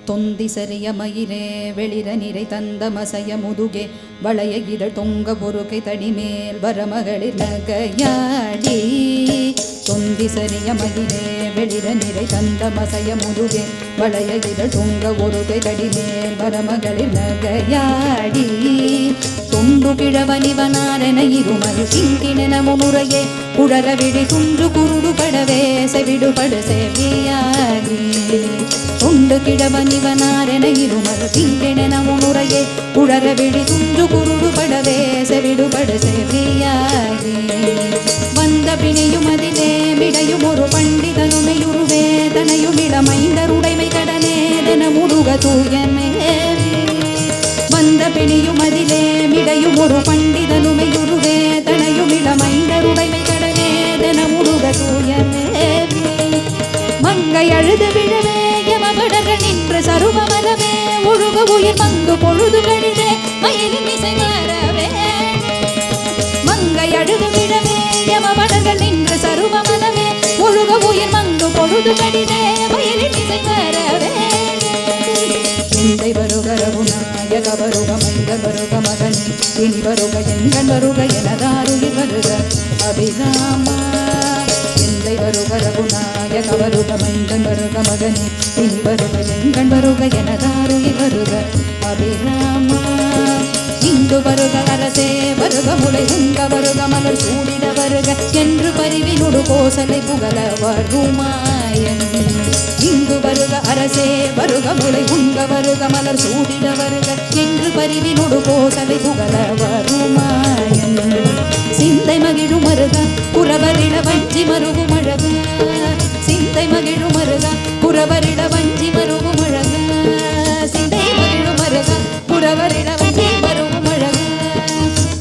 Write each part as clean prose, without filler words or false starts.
தொந்தி சரிய மயிலே வெளிர நிறை தந்த மசைய முதுகே வளைய இதழ் தொங்க பொறுக்கை தடிமேல் வரமகளிர் நகையாடி தொந்தி சரிய மயிலே வெளிர நிறை தந்த மசைய முதுகே வளைய இதழ் தொங்க பொறுக்கை தடிமேல் வரமகளிர் நகையாடி தொண்டு கிழவனிவனாரென இருமது கிங்கிணென முறையே குடர விழி துன்று குருடு படவே செவிடுபடு செவியாடி தொண்டு கிழவனிவனாரென இருமது கிங்கிணென முறையே குடர விழி துன்று குருடு படவே செவிடுபடு செவியாடி வந்த பிணியும் அதிலே மிடையும் ஒரு பண்டிதனுமையுருவே தனையும் இளமைந்தருடைமை கடனேதன முருக தூயமேவி வந்த பிணியும் அதிலே மிடையும் ஒரு பண்டிதனுமையுருவே தனையும் இளமைந்தருடைமை கடனேதன முருக தூயமேவி மங்கை அழுது விழவே யமபடர்கள் நின்று சருவமலவே ஒழுக உயிர் மங்கு பொழுது கழிதே மயிலின் இசை மாறவே மங்கை அழுது விழவே யமபடர்கள் நின்று சருவமலவே ஒழுக உயிர் மங்கு பொழுது கழிதே மயிலின் இசை மாறவே எந்தை வருக ரகுநாயக வருக மைந்தர் வருக மகனே இனி வருக எங்கள் வருக எனதாருயிர் வருக அபிராமா எந்தை வருக ரகுநாயக வருக மைந்தன் வருக மகனே இனி வருக எங்கள் வருக எனதாருயிர் வருக அபிராமா இந்து வருக அரசே வருக முளை உங்க வருக மலர் சூடிட வருக என்று பரிவினுடு கோசலை புகழ வருமாயன் இந்து வருக அரசே வருக முளை உங்க வருக மலர் சூடிட வருக என்று பரிவினுடு கோசலை புகழ வருமாயன் சிந்தை மகிழும் மருக குறவரிட வஞ்சி மருகும் அழகு சிந்தை மகிழும் மருக குறவரிட வஞ்சி மருகும் அழகு சிந்தை மகிழும் மருக குறவரிட வஞ்சி மருகும் அழகு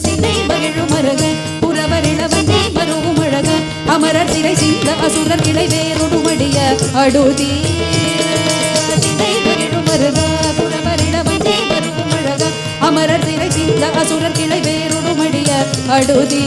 சிந்தை மகிழும் மருக குறவரிட வஞ்சி மருகும் அழகு அமரர் திரை சிந்த அசுரர் கிளை வேறொடு மடிய அடுதி சிந்தை மகிழும் மருக குறவரிட வஞ்சி மருகும் அழகு அமரர் திரை சிந்த அசுரர் கிளை வேறொடு மடிய அடுதி